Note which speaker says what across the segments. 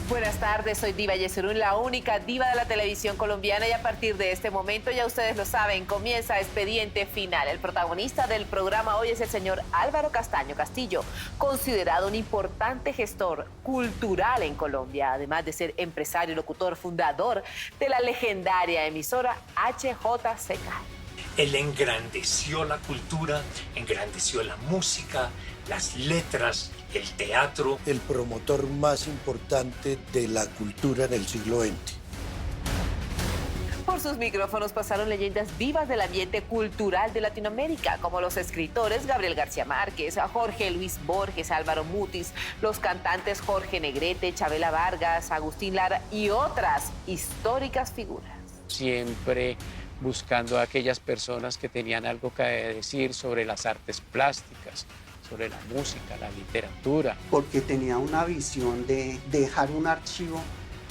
Speaker 1: Buenas tardes, soy Diva Yesurún, la única diva de la televisión colombiana, y a partir de este momento, ya ustedes lo saben, comienza Expediente Final. El protagonista del programa hoy es el señor Álvaro Castaño Castillo, considerado un importante gestor cultural en Colombia, además de ser empresario, locutor, fundador de la legendaria emisora HJCK.
Speaker 2: Él engrandeció la cultura, engrandeció la música, las letras, el teatro.
Speaker 3: El promotor más importante de la cultura en el siglo XX.
Speaker 1: Por sus micrófonos pasaron leyendas vivas del ambiente cultural de Latinoamérica, como los escritores Gabriel García Márquez, Jorge Luis Borges, Álvaro Mutis, los cantantes Jorge Negrete, Chabela Vargas, Agustín Lara y otras históricas figuras.
Speaker 4: Siempre buscando a aquellas personas que tenían algo que decir sobre las artes plásticas, sobre la música, la literatura.
Speaker 5: Porque tenía una visión de dejar un archivo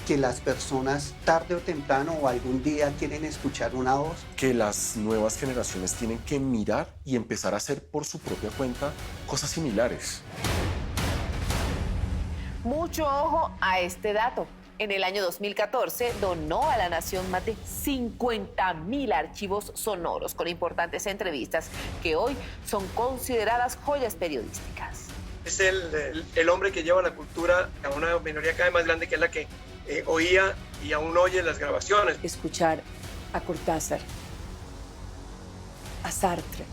Speaker 5: que las personas tarde o temprano o algún día quieren escuchar una voz.
Speaker 6: Que las nuevas generaciones tienen que mirar y empezar a hacer por su propia cuenta cosas similares.
Speaker 1: Mucho ojo a este dato. En el año 2014 donó a la nación más de 50.000 archivos sonoros con importantes entrevistas que hoy son consideradas joyas periodísticas.
Speaker 7: Es el hombre que lleva la cultura a una minoría cada vez más grande, que es la que oía y aún oye las grabaciones.
Speaker 8: Escuchar a Cortázar, a Sartre,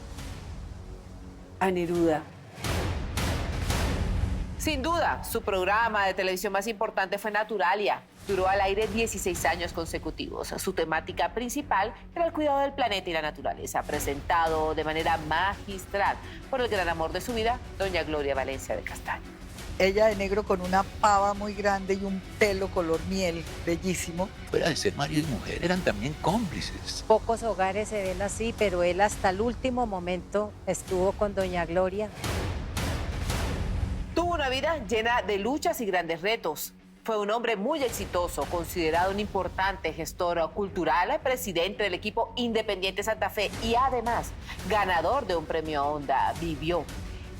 Speaker 8: a Neruda.
Speaker 1: Sin duda, su programa de televisión más importante fue Naturalia. Duró al aire 16 años consecutivos. Su temática principal era el cuidado del planeta y la naturaleza, presentado de manera magistral por el gran amor de su vida, doña Gloria Valencia de Castaño.
Speaker 9: Ella de negro con una pava muy grande y un pelo color miel, bellísimo.
Speaker 10: Fuera de ser marido y mujer, eran también cómplices.
Speaker 11: Pocos hogares se ven así, pero él hasta el último momento estuvo con doña Gloria.
Speaker 1: Tuvo una vida llena de luchas y grandes retos. Fue un hombre muy exitoso, considerado un importante gestor cultural, presidente del equipo Independiente Santa Fe y además ganador de un premio Onda. Vivió,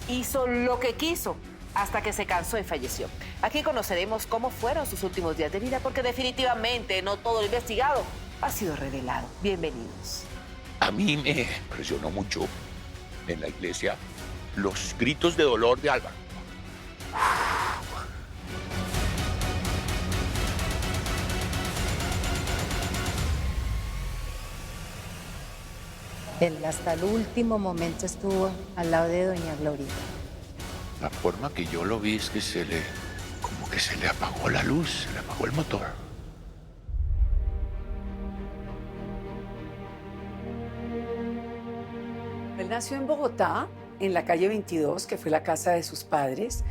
Speaker 1: hizo lo que quiso hasta que se cansó y falleció. Aquí conoceremos cómo fueron sus últimos días de vida, porque definitivamente no todo lo investigado ha sido revelado. Bienvenidos.
Speaker 10: A mí me impresionó mucho en la iglesia los gritos de dolor de Álvaro.
Speaker 11: Él hasta el último momento estuvo al lado de doña Gloria.
Speaker 10: La forma que yo lo vi es que como que se le apagó la luz, se le apagó el motor.
Speaker 8: Él nació en Bogotá, en la calle 22, que fue la casa de sus padres,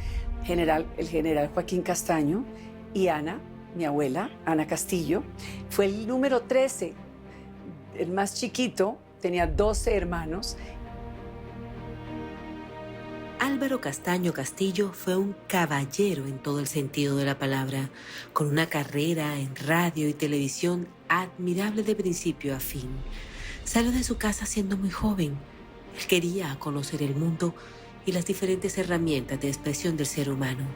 Speaker 8: el general Joaquín Castaño, y Ana, mi abuela, Ana Castillo. Fue el número 13, el más chiquito, tenía 12 hermanos.
Speaker 12: Álvaro Castaño Castillo fue un caballero en todo el sentido de la palabra, con una carrera en radio y televisión admirable de principio a fin. Salió de su casa siendo muy joven. Él quería conocer el mundo y las diferentes herramientas de expresión del ser humano.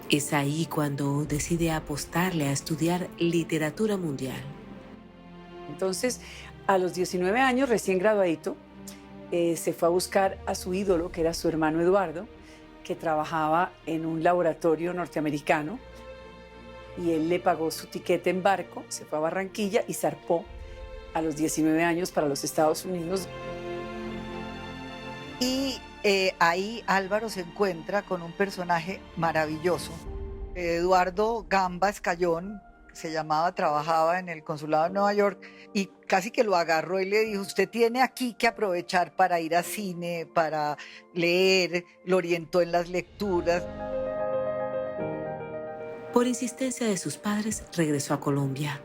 Speaker 12: Es ahí cuando decide apostarle a estudiar literatura mundial.
Speaker 8: Entonces, a los 19 años, recién graduadito, se fue a buscar a su ídolo, que era su hermano Eduardo, que trabajaba en un laboratorio norteamericano, y él le pagó su tiquete en barco, se fue a Barranquilla y zarpó a los 19 años para los Estados Unidos.
Speaker 9: Y ahí Álvaro se encuentra con un personaje maravilloso. Eduardo Gamba Escayón, se llamaba, trabajaba en el consulado de Nueva York, y casi que lo agarró y le dijo: usted tiene aquí que aprovechar para ir a cine, para leer. Lo orientó en las lecturas.
Speaker 12: Por insistencia de sus padres, regresó a Colombia.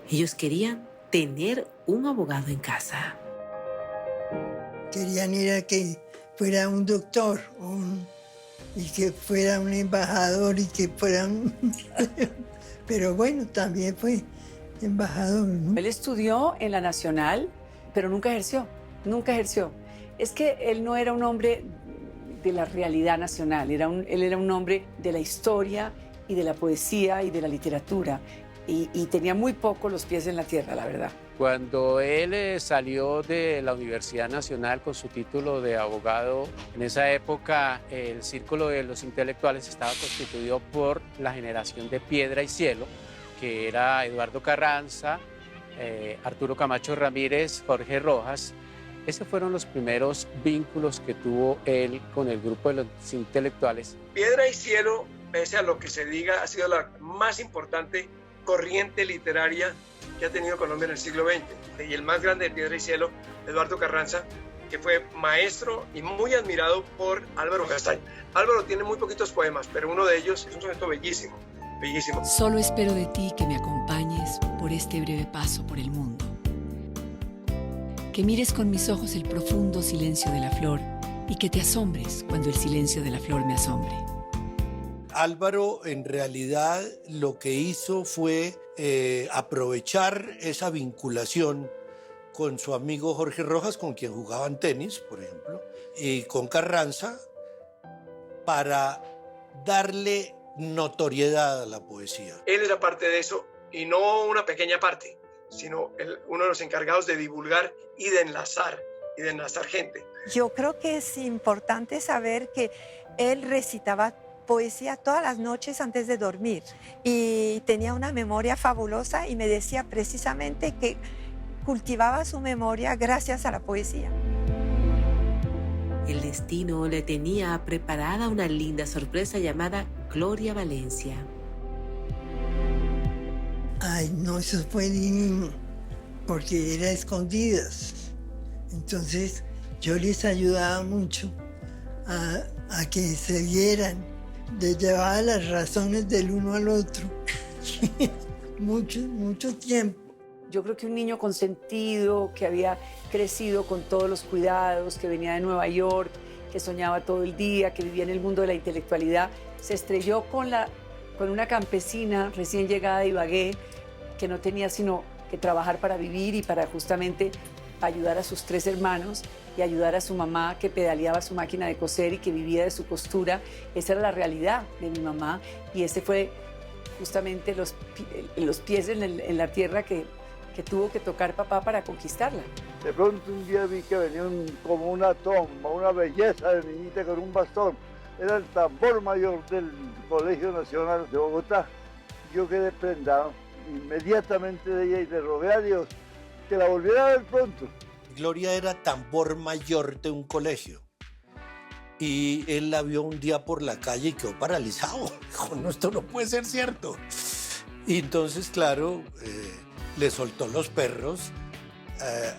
Speaker 12: Ellos querían tener un abogado en casa.
Speaker 13: Querían ir a que fuera un doctor y que fuera un embajador y que fuera un... Pero bueno, también fue embajador, ¿no?
Speaker 8: Él estudió en la Nacional, pero nunca ejerció, nunca ejerció. Es que él no era un hombre de la realidad nacional, él era un hombre de la historia y de la poesía y de la literatura. Y tenía muy poco los pies en la tierra, la verdad.
Speaker 4: Cuando él salió de la Universidad Nacional con su título de abogado, en esa época el Círculo de los Intelectuales estaba constituido por la generación de Piedra y Cielo, que era Eduardo Carranza, Arturo Camacho Ramírez, Jorge Rojas. Esos fueron los primeros vínculos que tuvo él con el grupo de los intelectuales.
Speaker 7: Piedra y Cielo, pese a lo que se diga, ha sido la más importante corriente literaria que ha tenido Colombia en el siglo XX. Y el más grande de Piedra y Cielo, Eduardo Carranza, que fue maestro y muy admirado por Álvaro Castaño. Álvaro tiene muy poquitos poemas, pero uno de ellos es un soneto bellísimo, bellísimo.
Speaker 14: Solo espero de ti que me acompañes por este breve paso por el mundo. Que mires con mis ojos el profundo silencio de la flor y que te asombres cuando el silencio de la flor me asombre.
Speaker 3: Álvaro en realidad lo que hizo fue aprovechar esa vinculación con su amigo Jorge Rojas, con quien jugaban tenis, por ejemplo, y con Carranza, para darle notoriedad a la poesía.
Speaker 7: Él era parte de eso, y no una pequeña parte, sino uno de los encargados de divulgar y de enlazar gente.
Speaker 15: Yo creo que es importante saber que él recitaba poesía todas las noches antes de dormir y tenía una memoria fabulosa y me decía precisamente que cultivaba su memoria gracias a la poesía.
Speaker 12: El destino le tenía preparada una linda sorpresa llamada Gloria Valencia.
Speaker 13: Ay, no, eso fue divino, porque era escondidas. Entonces yo les ayudaba mucho a que se vieran. Les llevaba las razones del uno al otro. mucho tiempo.
Speaker 8: Yo creo que un niño consentido, que había crecido con todos los cuidados, que venía de Nueva York, que soñaba todo el día, que vivía en el mundo de la intelectualidad, se estrelló con una campesina recién llegada de Ibagué, que no tenía sino que trabajar para vivir y para justamente ayudar a sus 3 hermanos y ayudar a su mamá, que pedaleaba su máquina de coser y que vivía de su costura. Esa era la realidad de mi mamá y ese fue justamente los pies en la tierra que tuvo que tocar papá para conquistarla.
Speaker 16: De pronto un día vi que venía como una tomba, una belleza de niñita con un bastón. Era el tambor mayor del Colegio Nacional de Bogotá. Yo quedé prendado inmediatamente de ella y le rogué a Dios que la volviera a ver pronto.
Speaker 3: Gloria era tambor mayor de un colegio y él la vio un día por la calle y quedó paralizado. Dijo, no, esto no puede ser cierto. Y entonces, claro, le soltó los perros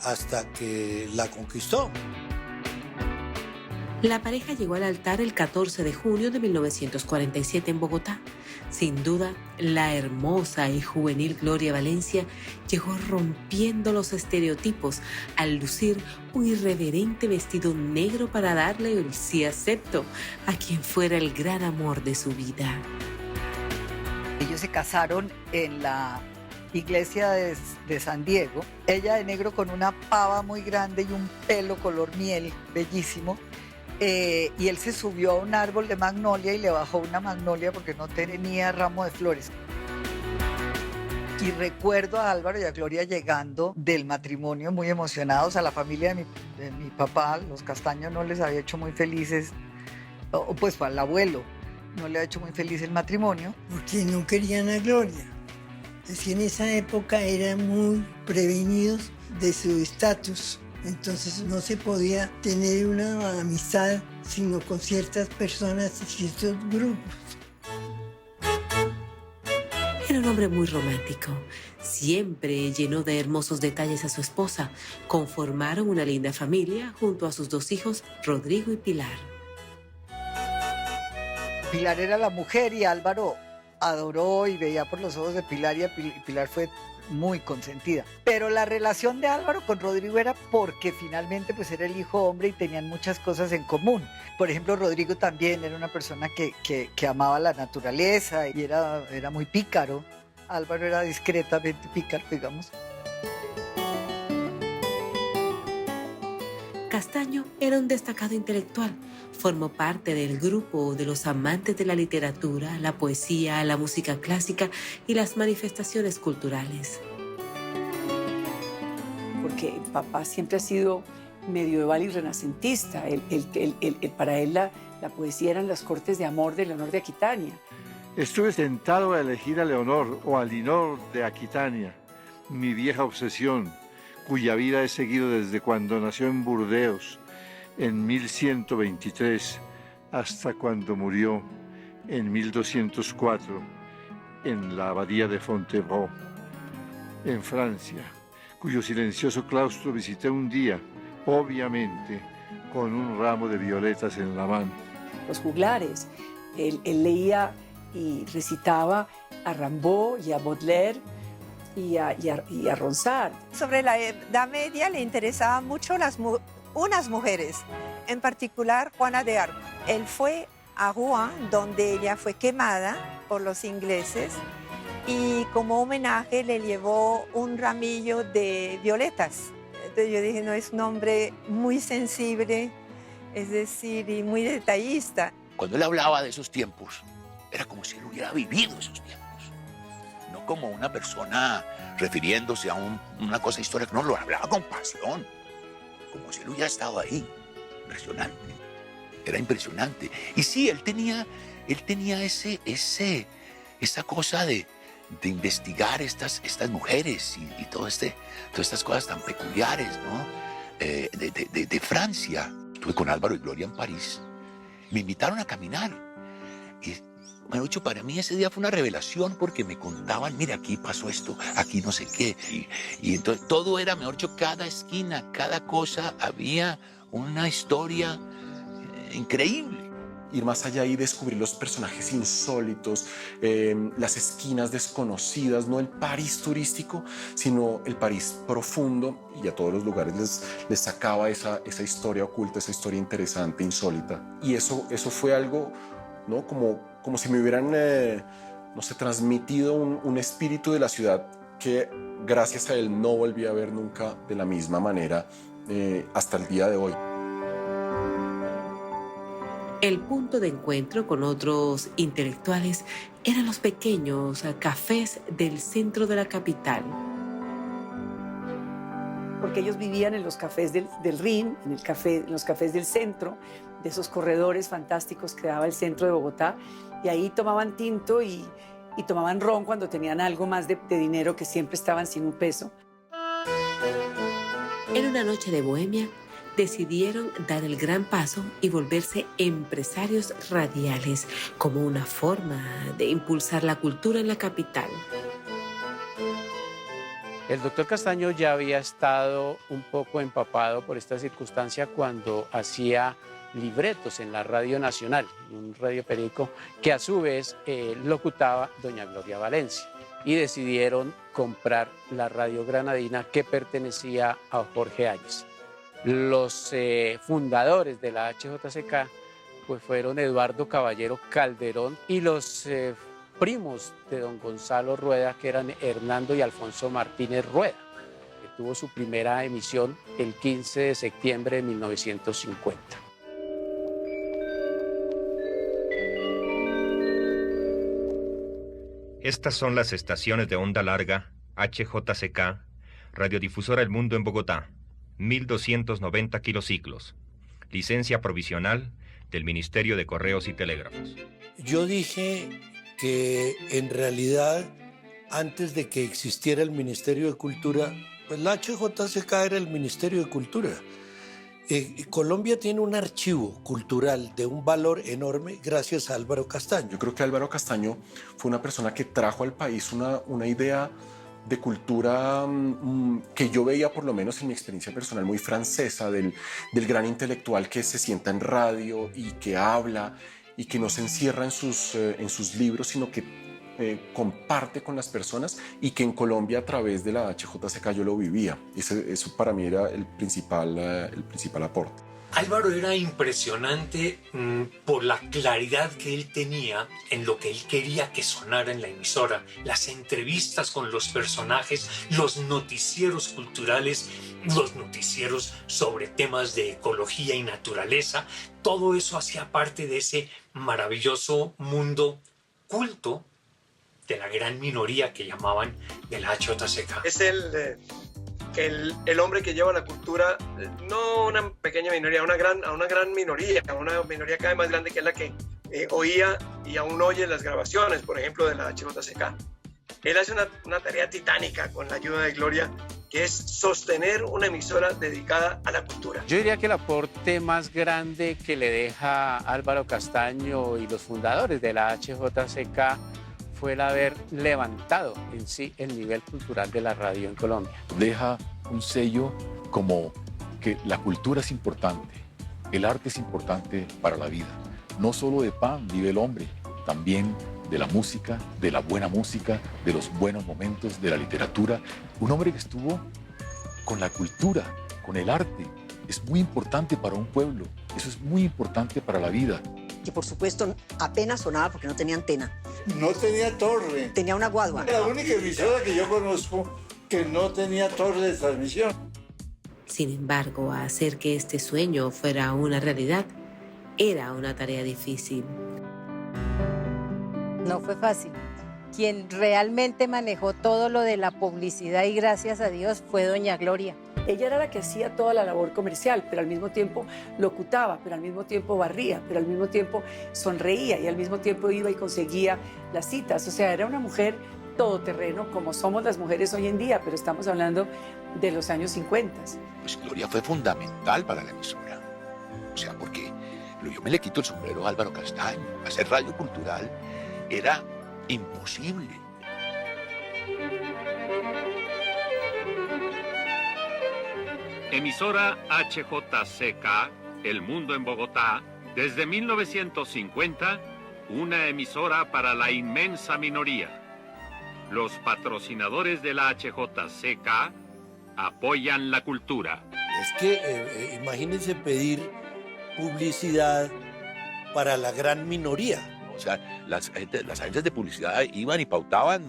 Speaker 3: hasta que la conquistó.
Speaker 12: La pareja llegó al altar el 14 de junio de 1947 en Bogotá. Sin duda, la hermosa y juvenil Gloria Valencia llegó rompiendo los estereotipos al lucir un irreverente vestido negro para darle el sí acepto a quien fuera el gran amor de su vida.
Speaker 9: Ellos se casaron en la iglesia de San Diego, ella de negro con una pava muy grande y un pelo color miel, bellísimo. Y él se subió a un árbol de magnolia y le bajó una magnolia porque no tenía ramo de flores. Y recuerdo a Álvaro y a Gloria llegando del matrimonio muy emocionados. A la familia de mi papá, los Castaño, no les había hecho muy felices, pues al abuelo no le había hecho muy feliz el matrimonio.
Speaker 13: Porque no querían a Gloria. Es que en esa época eran muy prevenidos de su estatus. Entonces no se podía tener una amistad sino con ciertas personas y ciertos grupos.
Speaker 12: Era un hombre muy romántico. Siempre llenó de hermosos detalles a su esposa. Conformaron una linda familia junto a sus 2 hijos, Rodrigo y Pilar.
Speaker 9: Pilar era la mujer y Álvaro adoró y veía por los ojos de Pilar y Pilar fue muy consentida. Pero la relación de Álvaro con Rodrigo era porque finalmente pues era el hijo hombre y tenían muchas cosas en común. Por ejemplo, Rodrigo también era una persona que amaba la naturaleza y era muy pícaro. Álvaro era discretamente pícaro, digamos.
Speaker 12: Castaño era un destacado intelectual. Formó parte del grupo de los amantes de la literatura, la poesía, la música clásica y las manifestaciones culturales.
Speaker 8: Porque el papá siempre ha sido medieval y renacentista. Para él la poesía eran las cortes de amor de Leonor de Aquitania.
Speaker 16: Estuve tentado a elegir a Leonor o a Linor de Aquitania, mi vieja obsesión, cuya vida he seguido desde cuando nació en Burdeos en 1123 hasta cuando murió en 1204 en la abadía de Fontevraud, en Francia, cuyo silencioso claustro visité un día, obviamente, con un ramo de violetas en la mano.
Speaker 8: Los juglares, él leía y recitaba a Rimbaud y a Baudelaire y a Ronsard.
Speaker 15: Sobre la Edad Media le interesaban mucho unas mujeres, en particular Juana de Arco. Él fue a Rouen, donde ella fue quemada por los ingleses, y como homenaje le llevó un ramillo de violetas. Entonces yo dije, no, es un hombre muy sensible, es decir, y muy detallista.
Speaker 10: Cuando él hablaba de esos tiempos, era como si él hubiera vivido esos tiempos. No como una persona refiriéndose a una cosa histórica, no, lo hablaba con pasión, como si él hubiera estado ahí. Impresionante, era impresionante. Y sí, él tenía esa cosa de investigar estas mujeres y todas estas cosas tan peculiares, ¿no? De Francia. Estuve con Álvaro y Gloria en París. Me invitaron a caminar. Y, mejor dicho, para mí ese día fue una revelación porque me contaban, mira, aquí pasó esto, aquí no sé qué. Y entonces todo era, mejor dicho, cada esquina, cada cosa, había una historia increíble.
Speaker 6: Ir más allá y descubrir los personajes insólitos, las esquinas desconocidas, no el París turístico, sino el París profundo, y a todos los lugares les sacaba esa historia oculta, esa historia interesante, insólita. Y eso fue algo, ¿no? Como si me hubieran, no sé, transmitido un espíritu de la ciudad que gracias a él no volví a ver nunca de la misma manera hasta el día de hoy.
Speaker 12: El punto de encuentro con otros intelectuales eran los pequeños cafés del centro de la capital.
Speaker 8: Porque ellos vivían en los cafés del Rin, en los cafés del centro, de esos corredores fantásticos que daba el centro de Bogotá, y ahí tomaban tinto y tomaban ron cuando tenían algo más de dinero, que siempre estaban sin un peso.
Speaker 12: En una noche de bohemia, decidieron dar el gran paso y volverse empresarios radiales como una forma de impulsar la cultura en la capital.
Speaker 4: El doctor Castaño ya había estado un poco empapado por esta circunstancia cuando hacía libretos en la Radio Nacional, un radioperiódico que a su vez locutaba doña Gloria Valencia. Y decidieron comprar la Radio Granadina, que pertenecía a Jorge Áñez. Los fundadores de la HJCK pues fueron Eduardo Caballero Calderón y los primos de don Gonzalo Rueda, que eran Hernando y Alfonso Martínez Rueda, que tuvo su primera emisión el 15 de septiembre de 1950.
Speaker 17: Estas son las estaciones de onda larga HJCK, Radiodifusora El Mundo en Bogotá, 1290 kilociclos. Licencia provisional del Ministerio de Correos y Telégrafos.
Speaker 3: Yo dije que en realidad, antes de que existiera el Ministerio de Cultura, pues la HJCK era el Ministerio de Cultura. Colombia tiene un archivo cultural de un valor enorme gracias a Álvaro Castaño.
Speaker 6: Yo creo que Álvaro Castaño fue una persona que trajo al país una idea de cultura que yo veía, por lo menos en mi experiencia personal, muy francesa, del gran intelectual que se sienta en radio y que habla y que no se encierra en sus libros, sino que comparte con las personas, y que en Colombia a través de la HJCK yo lo vivía. Eso para mí era el principal aporte.
Speaker 2: Álvaro era impresionante por la claridad que él tenía en lo que él quería que sonara en la emisora, las entrevistas con los personajes, los noticieros culturales, los noticieros sobre temas de ecología y naturaleza. Todo eso hacía parte de ese maravilloso mundo culto de la gran minoría que llamaban de la HJCK.
Speaker 7: Es el hombre que lleva la cultura, no a una pequeña minoría, a una gran minoría, a una minoría cada vez más grande, que es la que oía y aún oye las grabaciones, por ejemplo, de la HJCK. Él hace una tarea titánica con la ayuda de Gloria, que es sostener una emisora dedicada a la cultura.
Speaker 4: Yo diría que el aporte más grande que le deja Álvaro Castaño y los fundadores de la HJCK fue el haber levantado en sí el nivel cultural de la radio en Colombia.
Speaker 18: Deja un sello como que la cultura es importante, el arte es importante para la vida. No solo de pan vive el hombre, también de la música, de la buena música, de los buenos momentos, de la literatura. Un hombre que estuvo con la cultura, con el arte, es muy importante para un pueblo, eso es muy importante para la vida.
Speaker 19: Que por supuesto apenas sonaba porque no tenía antena.
Speaker 16: No tenía torre.
Speaker 19: Tenía una guadua.
Speaker 16: La única emisora que yo conozco que no tenía torre de transmisión.
Speaker 12: Sin embargo, hacer que este sueño fuera una realidad era una tarea difícil.
Speaker 11: No fue fácil. Quien realmente manejó todo lo de la publicidad, y gracias a Dios, fue doña Gloria.
Speaker 8: Ella era la que hacía toda la labor comercial, pero al mismo tiempo locutaba, pero al mismo tiempo barría, pero al mismo tiempo sonreía y al mismo tiempo iba y conseguía las citas. O sea, era una mujer todoterreno como somos las mujeres hoy en día, pero estamos hablando de los años 50.
Speaker 10: Pues Gloria fue fundamental para la emisora. O sea, porque yo me le quito el sombrero a Álvaro Castaño. Hacer radio cultural era imposible.
Speaker 20: Emisora HJCK, El Mundo en Bogotá, desde 1950, una emisora para la inmensa minoría. Los patrocinadores de la HJCK apoyan la cultura.
Speaker 3: Es que imagínense pedir publicidad para la gran minoría.
Speaker 10: O sea, las agencias de publicidad iban y pautaban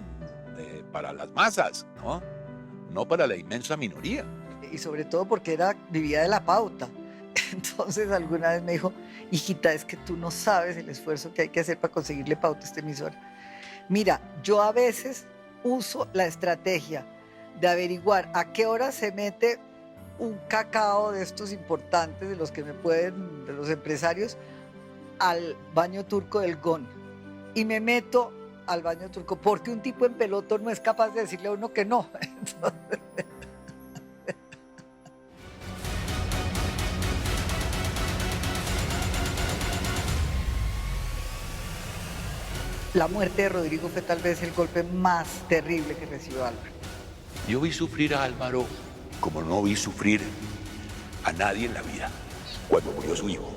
Speaker 10: para las masas, ¿no? No para la inmensa minoría.
Speaker 9: Y sobre todo porque vivía de la pauta. Entonces alguna vez me dijo, hijita, es que tú no sabes el esfuerzo que hay que hacer para conseguirle pauta a esta emisora. Mira, yo a veces uso la estrategia de averiguar a qué hora se mete un cacao de estos importantes, de los que de los empresarios, al baño turco del GON. Y me meto al baño turco, porque un tipo en pelotón no es capaz de decirle a uno que no. Entonces, la muerte de Rodrigo fue tal vez el golpe más terrible que recibió Álvaro.
Speaker 10: Yo vi sufrir a Álvaro como no vi sufrir a nadie en la vida cuando murió su hijo.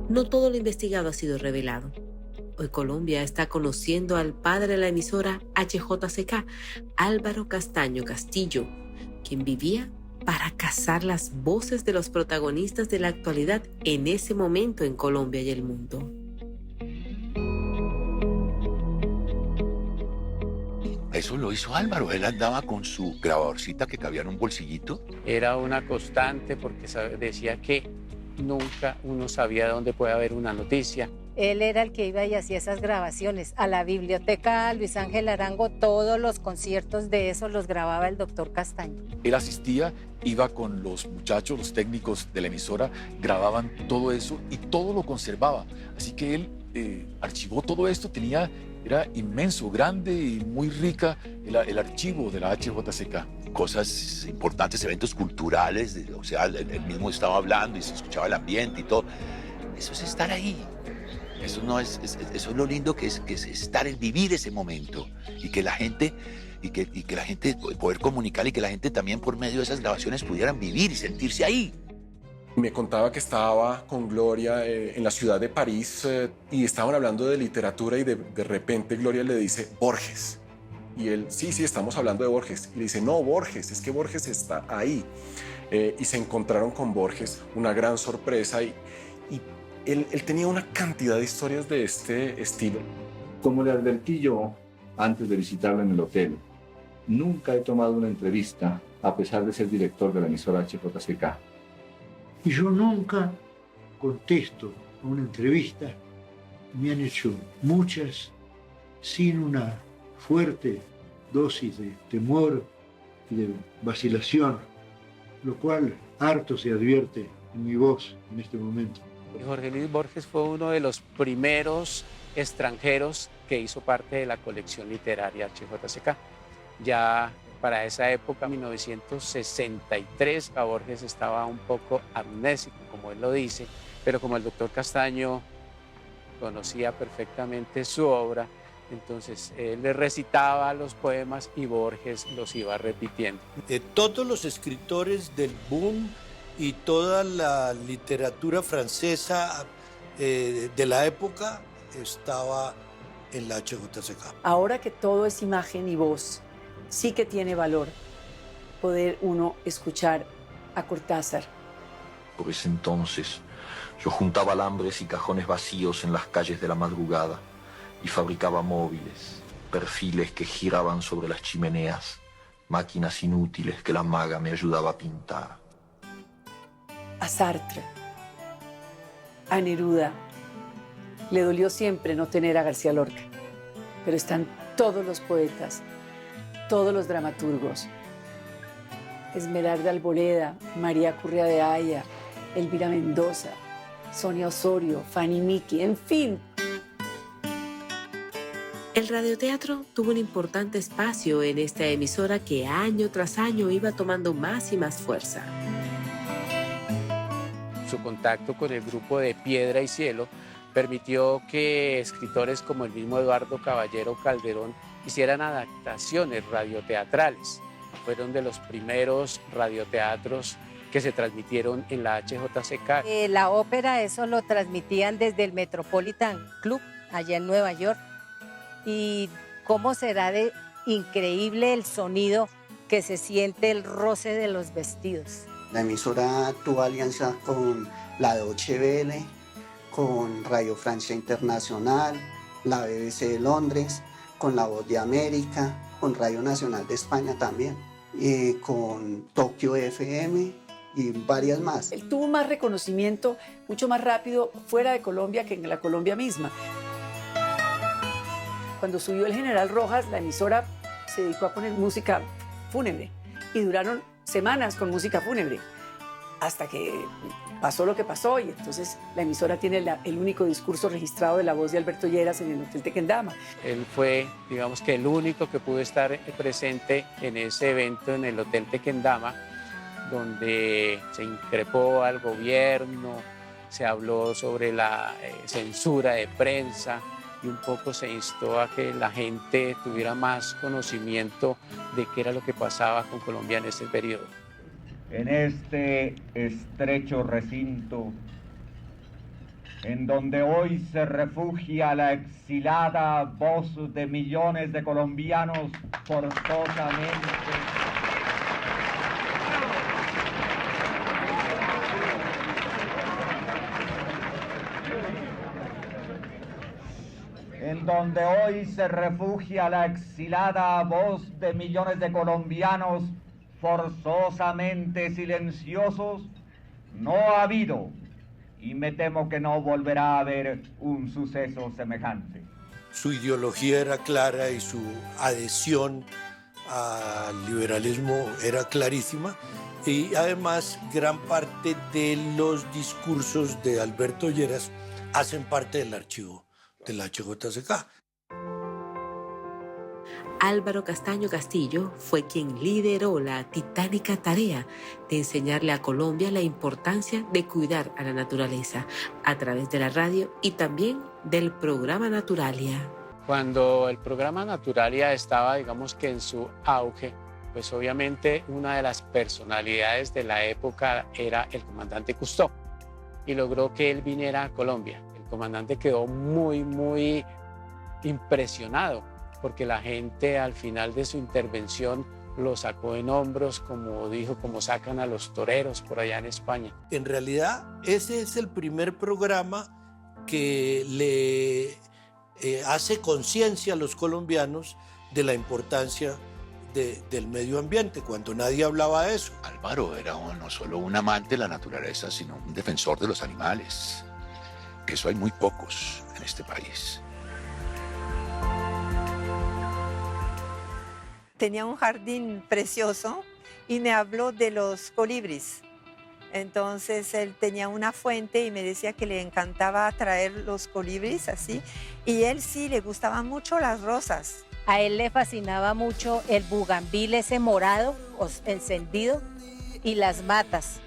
Speaker 12: No todo lo investigado ha sido revelado. Hoy Colombia está conociendo al padre de la emisora HJCK, Álvaro Castaño Castillo, quien vivía para cazar las voces de los protagonistas de la actualidad en ese momento en Colombia y el mundo.
Speaker 10: Eso lo hizo Álvaro. Él andaba con su grabadorcita que cabía en un bolsillito.
Speaker 4: Era una constante porque decía que nunca uno sabía dónde puede haber una noticia.
Speaker 11: Él era el que iba y hacía esas grabaciones. A la biblioteca Luis Ángel Arango, todos los conciertos de esos los grababa el doctor Castaño.
Speaker 18: Él asistía, iba con los muchachos, los técnicos de la emisora, grababan todo eso y todo lo conservaba. Así que él archivó todo esto, era inmenso, grande y muy rica el archivo de la HJCK.
Speaker 10: Cosas importantes, eventos culturales, o sea, él mismo estaba hablando y se escuchaba el ambiente y todo. Eso es estar ahí. Eso es lo lindo que es estar, el vivir ese momento y que la gente poder comunicar y que la gente también por medio de esas grabaciones pudieran vivir y sentirse ahí.
Speaker 6: Me contaba que estaba con Gloria en la ciudad de París y estaban hablando de literatura y de repente Gloria le dice Borges. Y él, sí, estamos hablando de Borges. Y le dice, no, Borges, es que Borges está ahí. Y se encontraron con Borges, una gran sorpresa. Y él tenía una cantidad de historias de este estilo.
Speaker 21: Como le advertí yo antes de visitarlo en el hotel, nunca he tomado una entrevista a pesar de ser director de la emisora HJCK.
Speaker 22: Y yo nunca contesto a una entrevista. Me han hecho muchas sin una fuerte dosis de temor y de vacilación, lo cual harto se advierte en mi voz en este momento.
Speaker 4: Jorge Luis Borges fue uno de los primeros extranjeros que hizo parte de la colección literaria HJCK. Ya para esa época, 1963, a Borges estaba un poco amnésico, como él lo dice, pero como el doctor Castaño conocía perfectamente su obra, entonces él le recitaba los poemas y Borges los iba repitiendo.
Speaker 3: Todos los escritores del boom y toda la literatura francesa de la época estaba en la HJCK.
Speaker 8: Ahora que todo es imagen y voz, sí que tiene valor poder uno escuchar a Cortázar.
Speaker 23: Por ese entonces, yo juntaba alambres y cajones vacíos en las calles de la madrugada y fabricaba móviles, perfiles que giraban sobre las chimeneas, máquinas inútiles que la maga me ayudaba a pintar.
Speaker 8: A Sartre, a Neruda. Le dolió siempre no tener a García Lorca, pero están todos los poetas, todos los dramaturgos. Esmeralda Alboreda, María Currea de Haya, Elvira Mendoza, Sonia Osorio, Fanny Miki, en fin.
Speaker 12: El radioteatro tuvo un importante espacio en esta emisora que año tras año iba tomando más y más fuerza.
Speaker 4: Su contacto con el grupo de Piedra y Cielo permitió que escritores como el mismo Eduardo Caballero Calderón hicieran adaptaciones radioteatrales. Fueron de los primeros radioteatros que se transmitieron en la HJCK.
Speaker 11: La ópera, eso lo transmitían desde el Metropolitan Club, allá en Nueva York. Y cómo será de increíble el sonido que se siente, el roce de los vestidos.
Speaker 5: La emisora tuvo alianza con la Deutsche Welle, con Radio Francia Internacional, la BBC de Londres, con La Voz de América, con Radio Nacional de España también, y con Tokio FM y varias más.
Speaker 8: Él tuvo más reconocimiento, mucho más rápido fuera de Colombia que en la Colombia misma. Cuando subió el general Rojas, la emisora se dedicó a poner música fúnebre y duraron semanas con música fúnebre hasta que pasó lo que pasó y entonces la emisora tiene el único discurso registrado de la voz de Alberto Lleras en el Hotel Tequendama.
Speaker 4: Él fue, digamos que el único que pudo estar presente en ese evento en el Hotel Tequendama, donde se increpó al gobierno, se habló sobre la censura de prensa y un poco se instó a que la gente tuviera más conocimiento de qué era lo que pasaba con Colombia en ese periodo.
Speaker 24: En este estrecho recinto, en donde hoy se refugia la exilada voz de millones de colombianos forzosamente, en donde hoy se refugia la exilada voz de millones de colombianos forzosamente silenciosos, no ha habido, y me temo que no volverá a haber un suceso semejante.
Speaker 3: Su ideología era clara y su adhesión al liberalismo era clarísima, y además gran parte de los discursos de Alberto Lleras hacen parte del archivo de la HJCK.
Speaker 12: Álvaro Castaño Castillo fue quien lideró la titánica tarea de enseñarle a Colombia la importancia de cuidar a la naturaleza a través de la radio y también del programa Naturalia.
Speaker 4: Cuando el programa Naturalia estaba, digamos que en su auge, pues obviamente una de las personalidades de la época era el comandante Cousteau y logró que él viniera a Colombia. El comandante quedó muy impresionado porque la gente al final de su intervención lo sacó en hombros, como dijo, como sacan a los toreros por allá en España.
Speaker 3: En realidad, ese es el primer programa que le hace conciencia a los colombianos de la importancia del medio ambiente, cuando nadie hablaba de eso.
Speaker 10: Álvaro era no solo un amante de la naturaleza, sino un defensor de los animales, que eso hay muy pocos en este país.
Speaker 1: Tenía un jardín precioso y me habló de los colibris. Entonces él tenía una fuente y me decía que le encantaba traer los colibris así. Y él sí le gustaban mucho las rosas.
Speaker 11: A él le fascinaba mucho el bugambil ese morado, encendido, y las matas.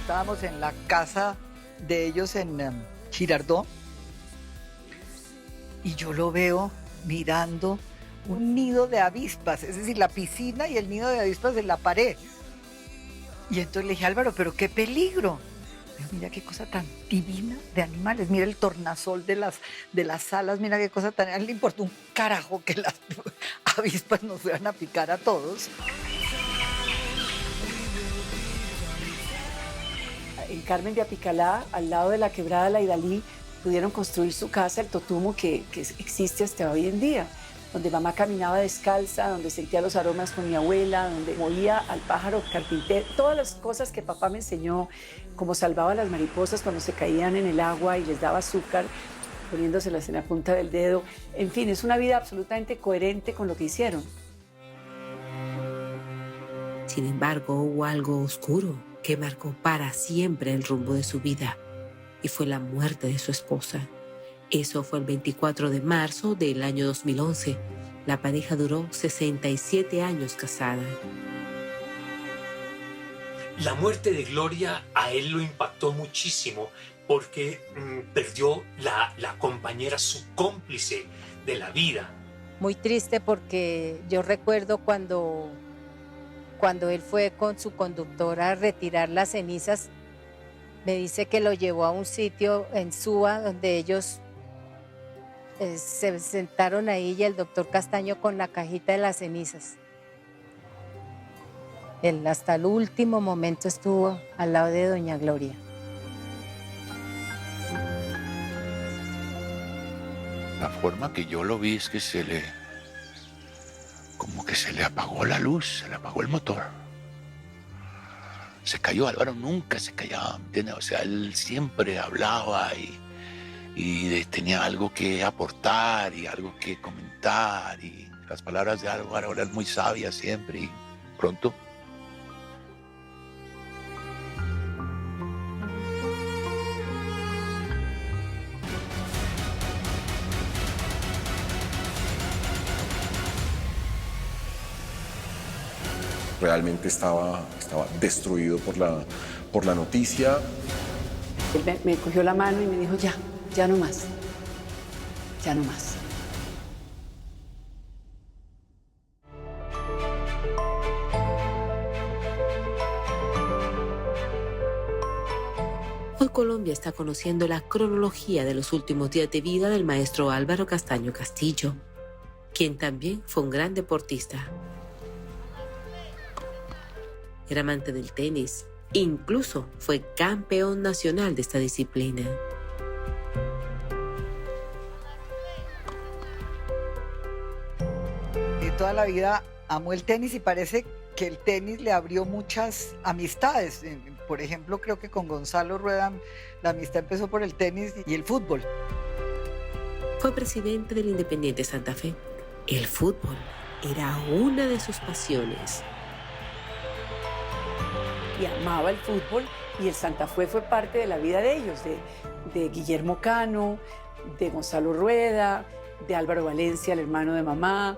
Speaker 9: Estábamos en la casa de ellos en Girardot y yo lo veo mirando un nido de avispas, es decir, la piscina y el nido de avispas en la pared. Y entonces le dije, Álvaro, pero qué peligro. Dijo, mira qué cosa tan divina de animales, mira el tornasol de las alas, mira qué cosa tan... A él le importa un carajo que las avispas nos fueran a picar a todos.
Speaker 8: En Carmen de Apicalá, al lado de la quebrada La Idalí, pudieron construir su casa, el Totumo, que existe hasta hoy en día, donde mamá caminaba descalza, donde sentía los aromas con mi abuela, donde movía al pájaro carpintero, todas las cosas que papá me enseñó, como salvaba a las mariposas cuando se caían en el agua y les daba azúcar, poniéndoselas en la punta del dedo. En fin, es una vida absolutamente coherente con lo que hicieron.
Speaker 12: Sin embargo, hubo algo oscuro que marcó para siempre el rumbo de su vida, y fue la muerte de su esposa. Eso fue el 24 de marzo del año 2011. La pareja duró 67 años casada.
Speaker 2: La muerte de Gloria a él lo impactó muchísimo porque perdió la compañera, su cómplice de la vida.
Speaker 11: Muy triste porque yo recuerdo cuando él fue con su conductora a retirar las cenizas, me dice que lo llevó a un sitio en Suba donde ellos se sentaron ahí y el doctor Castaño con la cajita de las cenizas. Él hasta el último momento estuvo al lado de doña Gloria.
Speaker 10: La forma que yo lo vi es que como que se le apagó la luz, se le apagó el motor. Se cayó. Álvaro nunca se callaba, ¿entiendes? O sea, él siempre hablaba y tenía algo que aportar y algo que comentar, y las palabras de Álvaro eran muy sabias siempre, y pronto
Speaker 6: realmente estaba destruido por la noticia.
Speaker 8: Él me cogió la mano y me dijo, ya no más, ya no más.
Speaker 12: Hoy Colombia está conociendo la cronología de los últimos días de vida del maestro Álvaro Castaño Castillo, quien también fue un gran deportista. Era amante del tenis, incluso fue campeón nacional de esta disciplina.
Speaker 9: Y toda la vida amó el tenis y parece que el tenis le abrió muchas amistades. Por ejemplo, creo que con Gonzalo Rueda la amistad empezó por el tenis y el fútbol.
Speaker 12: Fue presidente del Independiente Santa Fe. El fútbol era una de sus pasiones.
Speaker 8: Y amaba el fútbol, y el Santa Fe fue parte de la vida de ellos, de Guillermo Cano, de Gonzalo Rueda, de Álvaro Valencia, el hermano de mamá,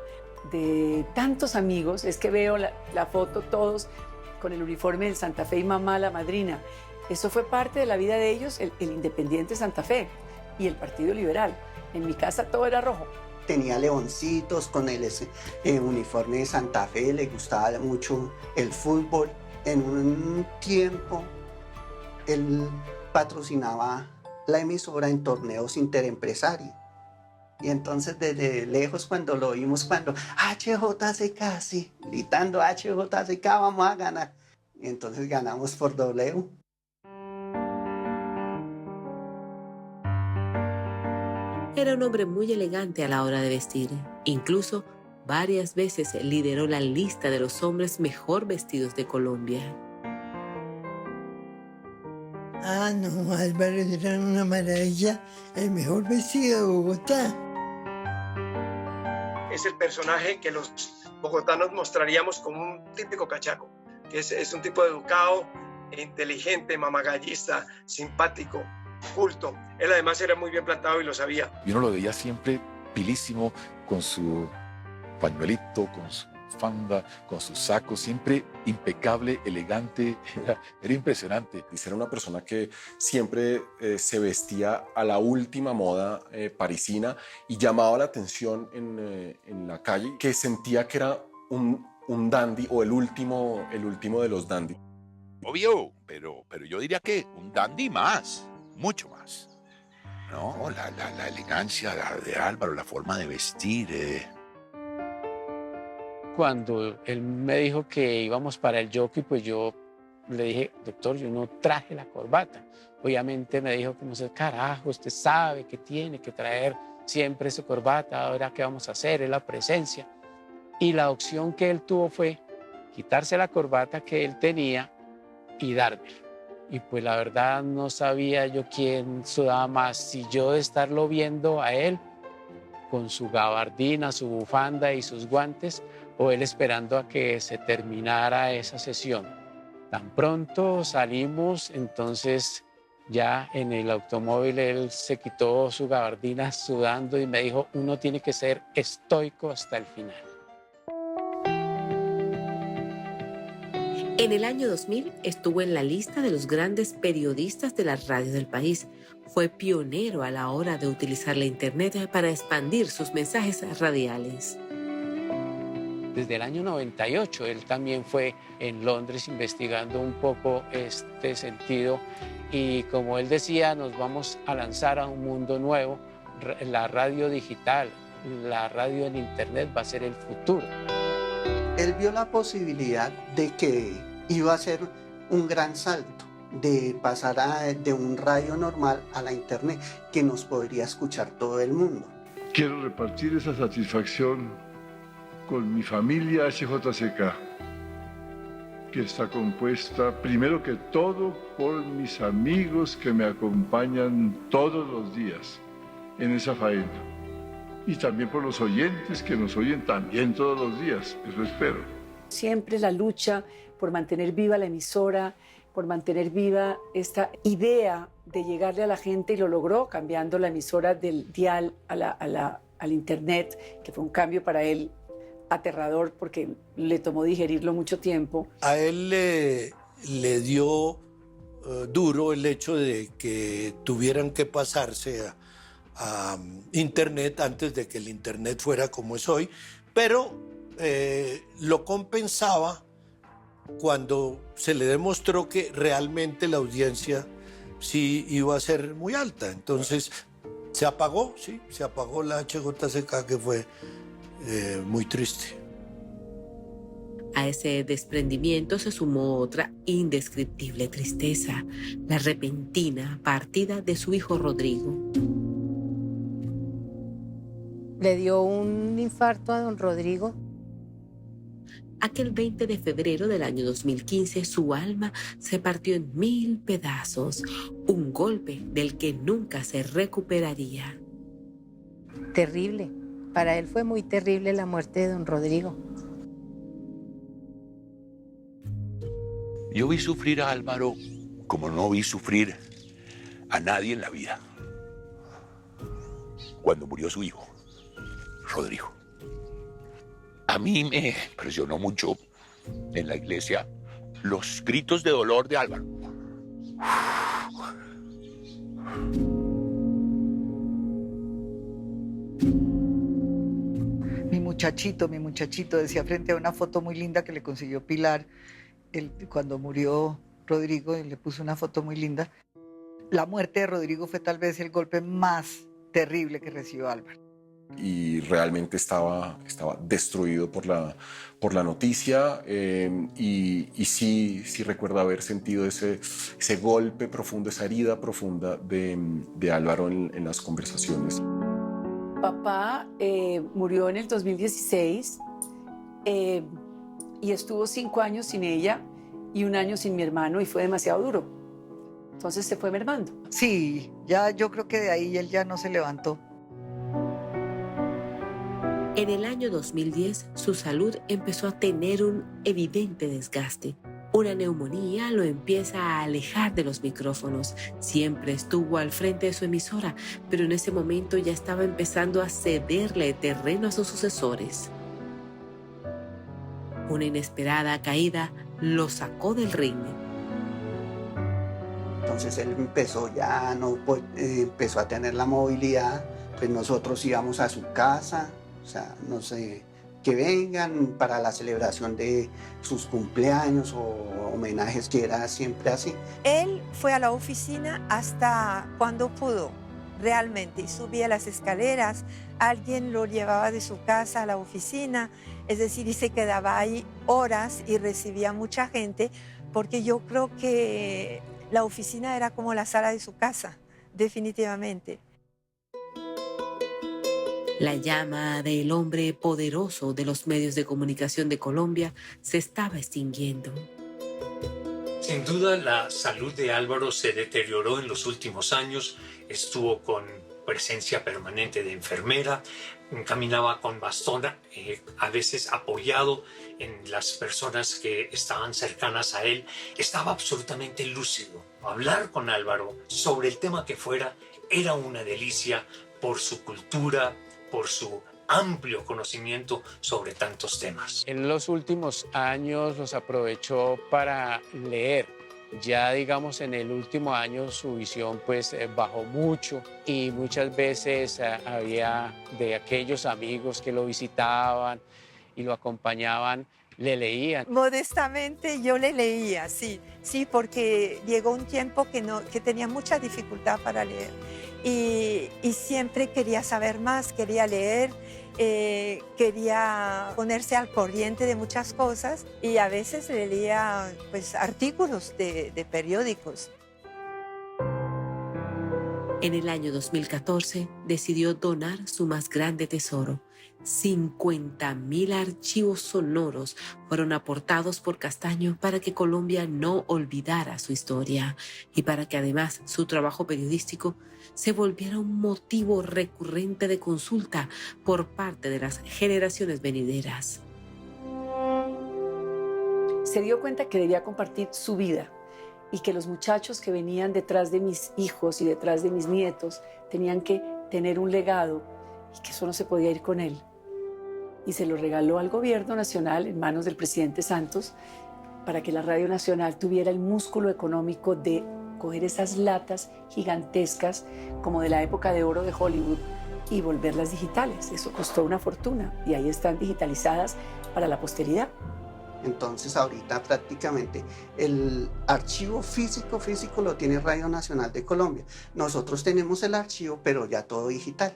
Speaker 8: de tantos amigos. Es que veo la foto todos con el uniforme del Santa Fe y mamá, la madrina. Eso fue parte de la vida de ellos, el Independiente Santa Fe y el Partido Liberal. En mi casa todo era rojo.
Speaker 5: Tenía leoncitos con el uniforme de Santa Fe, le gustaba mucho el fútbol. En un tiempo, él patrocinaba la emisora en torneos interempresarios. Y entonces desde lejos cuando lo vimos, cuando HJCK, sí, gritando HJCK, vamos a ganar. Y entonces ganamos por W.
Speaker 12: Era un hombre muy elegante a la hora de vestir. Incluso varias veces lideró la lista de los hombres mejor vestidos de Colombia.
Speaker 13: Ah, no, Álvaro era una maravilla, el mejor vestido de Bogotá.
Speaker 7: Es el personaje que los bogotanos mostraríamos como un típico cachaco, que es un tipo educado, inteligente, mamagallista, simpático, culto. Él además era muy bien plantado y lo sabía.
Speaker 18: Y uno lo veía siempre pilísimo, con su pañuelito, con su fanda, con su saco, siempre impecable, elegante, era impresionante.
Speaker 6: Era una persona que siempre se vestía a la última moda parisina y llamaba la atención en la calle, que sentía que era un dandy o el último de los dandy.
Speaker 10: Obvio, pero yo diría que un dandy más, mucho más. No, la elegancia de Álvaro, la forma de vestir.
Speaker 4: Cuando él me dijo que íbamos para el jockey, pues yo le dije, doctor, yo no traje la corbata. Obviamente me dijo, como carajo, usted sabe que tiene que traer siempre su corbata, ahora qué vamos a hacer, es la presencia. Y la opción que él tuvo fue quitarse la corbata que él tenía y dármela. Y pues la verdad no sabía yo quién sudaba más, si yo de estarlo viendo a él con su gabardina, su bufanda y sus guantes, o él esperando a que se terminara esa sesión. Tan pronto salimos, entonces ya en el automóvil él se quitó su gabardina sudando y me dijo, uno tiene que ser estoico hasta el final.
Speaker 12: En el año 2000 estuvo en la lista de los grandes periodistas de la radio del país. Fue pionero a la hora de utilizar la internet para expandir sus mensajes radiales.
Speaker 4: Desde el año 98 él también fue en Londres investigando un poco este sentido y como él decía, nos vamos a lanzar a un mundo nuevo. La radio digital, la radio en internet va a ser el futuro.
Speaker 5: Él vio la posibilidad de que iba a ser un gran salto, de pasar de un radio normal a la internet, que nos podría escuchar todo el mundo.
Speaker 16: Quiero repartir esa satisfacción con mi familia HJCK, que está compuesta primero que todo por mis amigos que me acompañan todos los días en esa faena, y también por los oyentes que nos oyen también todos los días, eso espero.
Speaker 8: Siempre la lucha por mantener viva la emisora, por mantener viva esta idea de llegarle a la gente, y lo logró cambiando la emisora del dial al internet, que fue un cambio para él aterrador porque le tomó digerirlo mucho tiempo.
Speaker 3: A él le dio duro el hecho de que tuvieran que pasarse a internet antes de que el internet fuera como es hoy, pero lo compensaba cuando se le demostró que realmente la audiencia sí iba a ser muy alta. Entonces se apagó la HJCK, que fue muy triste.
Speaker 12: A ese desprendimiento se sumó otra indescriptible tristeza, la repentina partida de su hijo Rodrigo.
Speaker 11: ¿Le dio un infarto a don Rodrigo?
Speaker 12: Aquel 20 de febrero del año 2015, su alma se partió en 1000 pedazos, un golpe del que nunca se recuperaría.
Speaker 11: Terrible. Para él fue muy terrible la muerte de don Rodrigo.
Speaker 10: Yo vi sufrir a Álvaro como no vi sufrir a nadie en la vida. Cuando murió su hijo, Rodrigo. A mí me impresionó mucho en la iglesia los gritos de dolor de Álvaro.
Speaker 9: mi muchachito, decía frente a una foto muy linda que le consiguió Pilar cuando murió Rodrigo, y le puso una foto muy linda. La muerte de Rodrigo fue tal vez el golpe más terrible que recibió Álvaro.
Speaker 6: Y realmente estaba destruido por la noticia, y sí recuerdo haber sentido ese golpe profundo, esa herida profunda de Álvaro en las conversaciones.
Speaker 8: Papá murió en el 2016 y estuvo 5 años sin ella y 1 año sin mi hermano, y fue demasiado duro. Entonces se fue mermando.
Speaker 9: Sí, ya yo creo que de ahí él ya no se levantó.
Speaker 12: En el año 2010, su salud empezó a tener un evidente desgaste. Una neumonía lo empieza a alejar de los micrófonos. Siempre estuvo al frente de su emisora, pero en ese momento ya estaba empezando a cederle terreno a sus sucesores. Una inesperada caída lo sacó del ring.
Speaker 5: Entonces él empezó a tener la movilidad, pues nosotros íbamos a su casa, o sea, no sé, que vengan para la celebración de sus cumpleaños o homenajes, que era siempre así.
Speaker 1: Él fue a la oficina hasta cuando pudo, realmente, y subía las escaleras, alguien lo llevaba de su casa a la oficina, es decir, y se quedaba ahí horas y recibía mucha gente, porque yo creo que la oficina era como la sala de su casa, definitivamente.
Speaker 12: La llama del hombre poderoso de los medios de comunicación de Colombia se estaba extinguiendo.
Speaker 2: Sin duda, la salud de Álvaro se deterioró en los últimos años. Estuvo con presencia permanente de enfermera, caminaba con bastón, a veces apoyado en las personas que estaban cercanas a él. Estaba absolutamente lúcido. Hablar con Álvaro sobre el tema que fuera era una delicia por su cultura, por su amplio conocimiento sobre tantos temas.
Speaker 4: En los últimos años los aprovechó para leer. Ya digamos en el último año su visión pues bajó mucho, y muchas veces había de aquellos amigos que lo visitaban y lo acompañaban, le leían.
Speaker 1: Modestamente yo le leía, sí, porque llegó un tiempo que tenía mucha dificultad para leer. Y siempre quería saber más, quería leer, quería ponerse al corriente de muchas cosas, y a veces leía pues, artículos de periódicos.
Speaker 12: En el año 2014 decidió donar su más grande tesoro. 50.000 archivos sonoros fueron aportados por Castaño para que Colombia no olvidara su historia, y para que además su trabajo periodístico se volviera un motivo recurrente de consulta por parte de las generaciones venideras.
Speaker 8: Se dio cuenta que debía compartir su vida, y que los muchachos que venían detrás de mis hijos y detrás de mis nietos tenían que tener un legado, y que eso no se podía ir con él. Y se lo regaló al gobierno nacional en manos del presidente Santos, para que la Radio Nacional tuviera el músculo económico de coger esas latas gigantescas como de la época de oro de Hollywood y volverlas digitales. Eso costó una fortuna, y ahí están digitalizadas para la posteridad.
Speaker 5: Entonces ahorita prácticamente el archivo físico lo tiene Radio Nacional de Colombia. Nosotros tenemos el archivo, pero ya todo digital.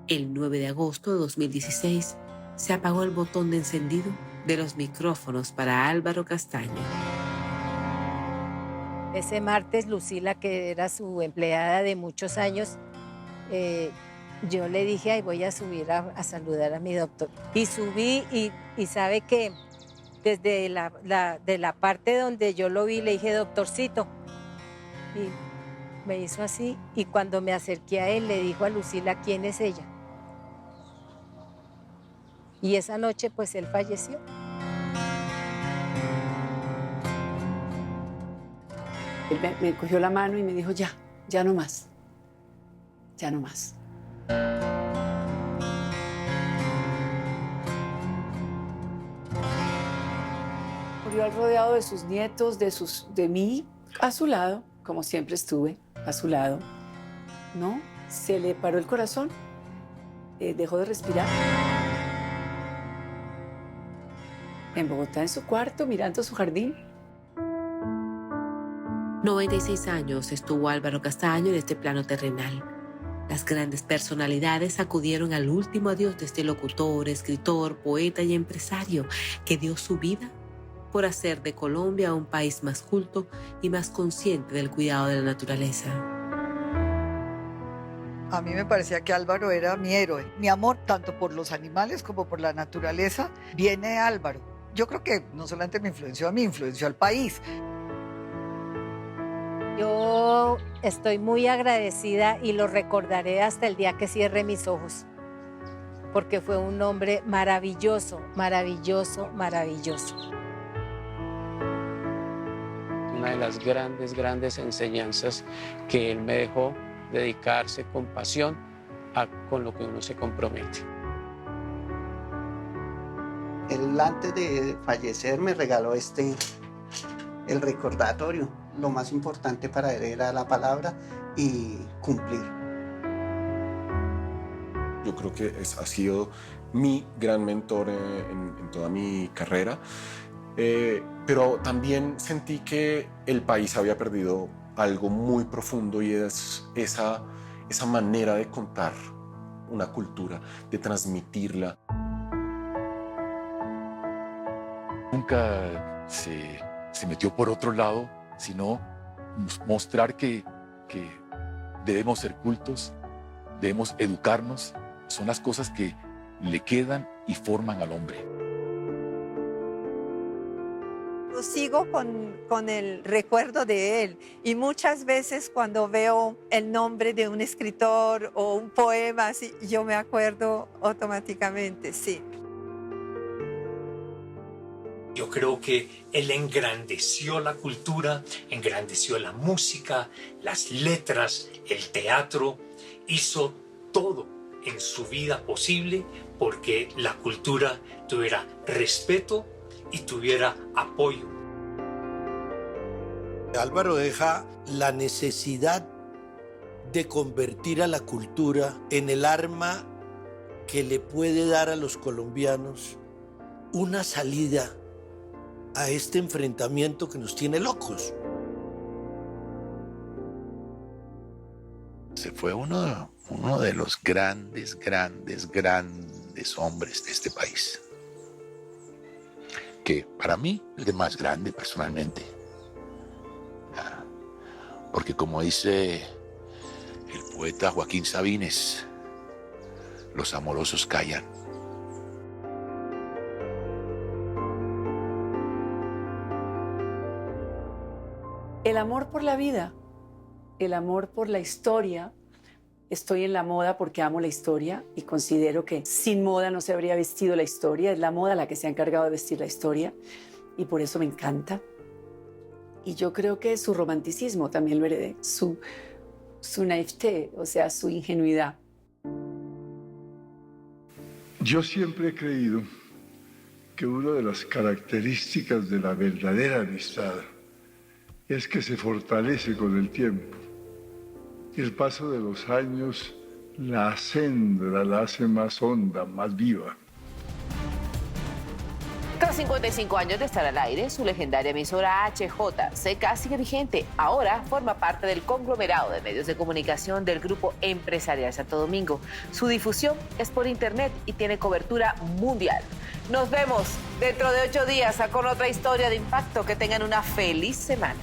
Speaker 12: El 9 de agosto de 2016 se apagó el botón de encendido de los micrófonos para Álvaro Castaño.
Speaker 11: Ese martes, Lucila, que era su empleada de muchos años, yo le dije, ay, voy a subir a saludar a mi doctor. Y subí y sabe que desde de la parte donde yo lo vi, le dije, doctorcito. Y me hizo así, y cuando me acerqué a él, le dijo a Lucila, ¿quién es ella? Y esa noche, pues, él falleció.
Speaker 8: Él me cogió la mano y me dijo, ya no más, ya no más. Murió vio rodeado de sus nietos, de mí, a su lado, como siempre estuve, a su lado, ¿no? Se le paró el corazón, dejó de respirar. En Bogotá, en su cuarto, mirando su jardín.
Speaker 12: 96 años estuvo Álvaro Castaño en este plano terrenal. Las grandes personalidades acudieron al último adiós de este locutor, escritor, poeta y empresario que dio su vida por hacer de Colombia un país más culto y más consciente del cuidado de la naturaleza.
Speaker 9: A mí me parecía que Álvaro era mi héroe. Mi amor, tanto por los animales como por la naturaleza, viene de Álvaro. Yo creo que no solamente me influenció a mí, influenció al país.
Speaker 11: Yo estoy muy agradecida y lo recordaré hasta el día que cierre mis ojos, porque fue un hombre maravilloso, maravilloso, maravilloso.
Speaker 4: Una de las grandes enseñanzas que él me dejó, dedicarse con pasión con lo que uno se compromete.
Speaker 5: Él antes de fallecer me regaló el recordatorio. Lo más importante para él era la palabra y cumplir.
Speaker 6: Yo creo que ha sido mi gran mentor en toda mi carrera, pero también sentí que el país había perdido algo muy profundo y es esa manera de contar una cultura, de transmitirla.
Speaker 18: Nunca se metió por otro lado, sino mostrar que debemos ser cultos, debemos educarnos, son las cosas que le quedan y forman al hombre.
Speaker 1: Yo sigo con el recuerdo de él y muchas veces cuando veo el nombre de un escritor o un poema, así, yo me acuerdo automáticamente, sí.
Speaker 2: Yo creo que él engrandeció la cultura, engrandeció la música, las letras, el teatro, hizo todo en su vida posible porque la cultura tuviera respeto y tuviera apoyo.
Speaker 3: Álvaro deja la necesidad de convertir a la cultura en el arma que le puede dar a los colombianos una salida a este enfrentamiento que nos tiene locos.
Speaker 10: Se fue uno de los grandes hombres de este país. Que para mí es el más grande personalmente. Porque como dice el poeta Joaquín Sabines, los amorosos callan.
Speaker 8: El amor por la vida, el amor por la historia. Estoy en la moda porque amo la historia y considero que sin moda no se habría vestido la historia. Es la moda la que se ha encargado de vestir la historia y por eso me encanta. Y yo creo que su romanticismo también lo heredé, su naivete, o sea, su ingenuidad.
Speaker 22: Yo siempre he creído que una de las características de la verdadera amistad es que se fortalece con el tiempo. El paso de los años la acendra, la hace más honda, más viva.
Speaker 14: Tras 55 años de estar al aire, su legendaria emisora HJCK sigue vigente. Ahora forma parte del conglomerado de medios de comunicación del Grupo Empresarial Santo Domingo. Su difusión es por internet y tiene cobertura mundial. Nos vemos dentro de 8 días con otra historia de impacto. Que tengan una feliz semana.